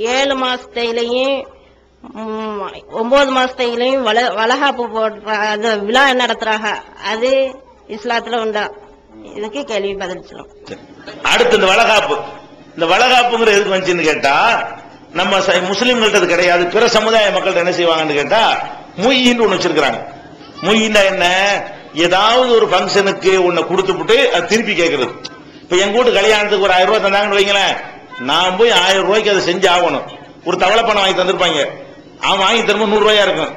7 மாசத்தையிலையும் 9 மாசத்தையிலையும் வளகாப்பு போடுற அது விழா நடத்துறாங்க, அது இஸ்லாத்துல உண்டா? இதுக்கு கேள்வி பதில் சொல்லும். அடுத்து இந்த வளகாப்புங்கிற எதுக்கு வந்துச்சுன்னு கேட்டா, நம்ம முஸ்லிம்கள்ட்ட கிடையாது, பிற சமுதாய மக்கள்கிட்ட என்ன செய்வாங்கன்னு கேட்டா, மொய்யின்னு ஒண்ணு வச்சிருக்காங்க. மொய்யின்னா என்ன? ஏதாவது ஒரு பங்கனுக்கு ஒண்ணு கொடுத்துட்டு அது திருப்பி கேட்கறது. இப்ப எங்க வீட்டு கல்யாணத்துக்கு ஒரு 1000 ரூபாய் தந்தாங்கன்னு வைங்களேன், நான் போய் 1000 ரூபாய்க்கு அதை செஞ்சு ஆகணும். ஒரு தவளை பணம் வாங்கி தந்திருப்பாங்க, அவன் வாங்கி திரும்ப 100 ரூபாயா இருக்கும்.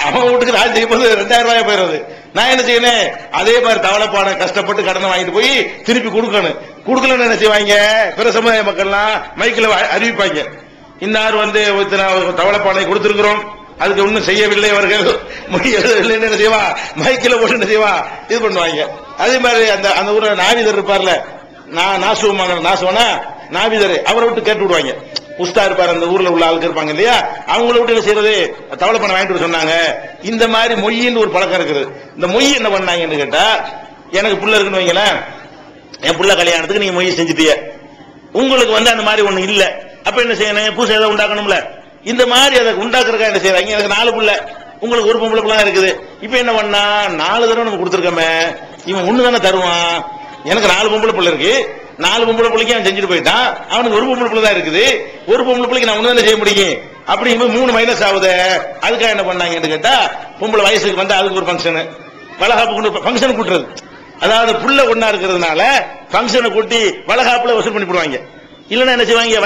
அவன் வீட்டுக்கு நான் செய்யும்போது 2000 ரூபாயா போயிருது. நான் என்ன செய்யணும்? அதே மாதிரி தவளைப்பான கஷ்டப்பட்டு கடனை வாங்கிட்டு போய் திருப்பி கொடுக்கணும். கொடுக்கலன்னு என்ன செய்வாங்க? பிற சமுதாய மக்கள்லாம் மைக்கில் அறிவிப்பாங்க, இன்னார் தவளைப்பானை கொடுத்திருக்கிறோம், அதுக்கு ஒன்னும் செய்யவில்லை, அவர்கள் முடியவில்லை, என்ன செய்வா மைக்கில் போட்டு என்ன செய்வா இது பண்ணுவாங்க. அதே மாதிரி அந்த ஊர்ல நாவிதர் இருப்பார்ல, நாசுவனா நாவிதர், அவரை விட்டு கேட்டு விடுவாங்க. உஸ்தா இருப்பார், அந்த ஊர்ல உள்ள ஆளுக்கு இருப்பாங்க இல்லையா, அவங்கள விட்டு என்ன செய்யறது? தவளை பணம் வாங்கிட்டு சொன்னாங்க. இந்த மாதிரி மொய்யின்னு ஒரு பழக்கம் இருக்குது. இந்த மொய் என்ன பண்ணாங்கன்னு கேட்டா, எனக்கு புள்ள இருக்குன்னு வைங்களேன், என் புள்ள கல்யாணத்துக்கு நீங்க மொய் செஞ்சுட்டிய, உங்களுக்கு அந்த மாதிரி ஒண்ணு இல்ல, அப்ப என்ன செய்யணும்? பூசை ஏதாவது உண்டாக்கணும்ல. இந்த மாதிரி அதை உண்டாக்குறக்கா என்ன செய்யறாங்க? எனக்கு 4 புள்ள, உங்களுக்கு ஒரு பொம்பளை பிள்ளை இருக்குது. இப்ப என்ன பண்ணா, 4 தடவை நம்ம கொடுத்துருக்கோமே, இவன் 1 தானே தருவான். எனக்கு 4 பொம்பளை பிள்ளை இருக்கு, 4 பொம்பளை பிள்ளைக்கு அவன் செஞ்சுட்டு போயிட்டான், அவனுக்கு ஒரு பொம்பளை பிள்ளை தான் இருக்குது, ஒரு பொம்பளை பிள்ளைக்கு நான் 1 தானே செய்ய முடியும். அப்படிங்கும்போது 3 மைனஸ் ஆகுது. அதுக்காக என்ன பண்ணாங்கன்னு கேட்டா, பொம்பளை வயசுக்கு வந்து அதுக்கு ஒரு ஃபங்க்ஷனு, வளகாப்பு ஃபங்க்ஷன் கூட்டுறது. அதாவது புள்ள ஒன்னா இருக்கிறதுனால ஃபங்க்ஷனை கூட்டி வளகாப்புல வசூல் பண்ணி போடுவாங்க. இல்லன்னா என்ன செய்வாங்க?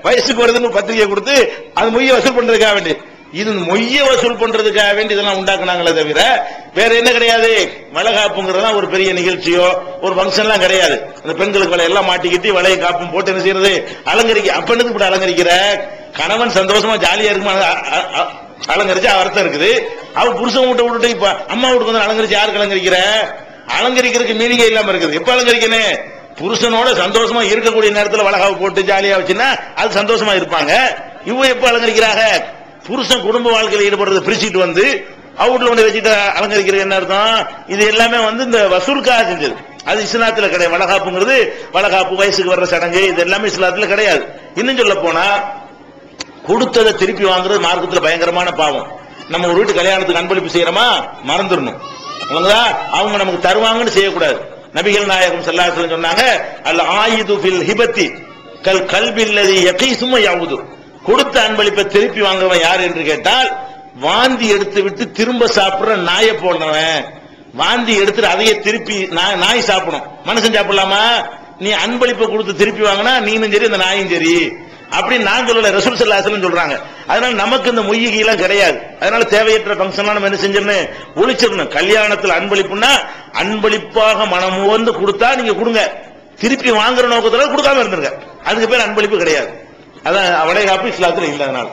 வயசுக்கு வருதுன்னு பத்திரிகை கொடுத்து அது மொய்யை வசூல் பண்றதுக்காக வேண்டி, இது மொய்யை வசூல் பண்றதுக்காக வேண்டி இதெல்லாம் உண்டாக்குனாங்களே தவிர வேற என்ன கிடையாது. வளகாப்புங்கிறதெல்லாம் ஒரு பெரிய நிகழ்ச்சியோ ஒரு ஃபங்க்ஷன்லாம் கிடையாது. அந்த பெண்களுக்கு வலை எல்லாம் மாட்டிக்கிட்டு வளைய காப்பும் போட்டு என்ன செய்யறது? அலங்கரிக்க. அப்பனுக்கு இப்படி அலங்கரிக்கிற கணவன் சந்தோஷமா ஜாலியா இருக்குமா அலங்கரிச்சு அர்த்தம் இருக்குது. அவன் புருஷன் வீட்டை விட்டுட்டு இப்ப அம்மா வீட்டுக்கு வந்து அலங்கரிச்சு யாருக்கு அலங்கரிக்கிற? அலங்கரிக்கிறதுக்கு மீனிங்கே இல்லாம இருக்குது. எப்ப அலங்கரிக்கணும்? புருஷனோட சந்தோஷமா இருக்கக்கூடிய நேரத்தில் வளகாப்பு போட்டு ஜாலியா வச்சுன்னா அது சந்தோஷமா இருப்பாங்க. இவங்க எப்ப அலங்கரிக்கிறாங்க? புருஷன் குடும்ப வாழ்க்கையில் ஈடுபடுறத பிரிச்சுட்டு வந்து அவுட்ல ஒண்ணு வச்சுட்டு அலங்கரிக்கிறது என்ன அர்த்தம்? இது எல்லாமே இந்த வசூலுக்காக செஞ்சது. அது இஸ்லாத்துல கிடையாது. வளகாப்புங்கிறது வளகாப்பு வயசுக்கு வர்ற சடங்கு, இது எல்லாமே இஸ்லாத்துல கிடையாது. இன்னும் சொல்ல போனா கொடுத்ததை திருப்பி வாங்குறது மார்க்கத்துல பயங்கரமான பாவம். நம்ம ஒரு வீட்டு கல்யாணத்துக்கு அன்பளிப்பு செய்யறோமா, மறந்துடணும். அவங்க நமக்கு தருவாங்கன்னு செய்யக்கூடாது. நபிகள் நாயகம் ஸல்லல்லாஹு அலைஹி வஸல்லம் சொன்னாங்க, அல் ஆயிது ஃபில் ஹிபத்தி கல் கல்பில்லதி யகீசும யவுது. கொடுத்த அன்பளிப்பை திருப்பி வாங்குறவன் யார் என்று கேட்டால், வாந்தி எடுத்து விட்டு திரும்ப சாப்பிடுற நாயை போடுறவன். வாந்தி எடுத்துட்டு அதையே திருப்பி நாய் சாப்பிடும். மனுஷன் சாப்பிடலாமா? நீ அன்பளிப்பை கொடுத்து திருப்பி வாங்கினா நீனும் சரி அந்த நாயும் சரி அப்படின்னு நான் சொல்லல, ரசூல் ஸல்லல்லாஹு அலைஹி வஸல்லம் சொல்றாங்க. அதனால நமக்கு இந்த மொய்யெல்லாம் கிடையாது. அதனால தேவையற்ற ஃபங்க்ஷன்லாம் நம்ம என்ன செஞ்சிடணும்? ஒழிச்சிடணும். கல்யாணத்தில் அன்பளிப்புன்னா அன்பளிப்பாக மனமுவந்து கொடுத்தா நீங்க கொடுங்க, திருப்பி வாங்குற நோக்கத்துல கொடுக்காம இருந்துருங்க. அதுக்கு பேர் அன்பளிப்பு கிடையாது. அதான் வளைகாப்பு இஸ்லாத்துல இல்லை. அதனால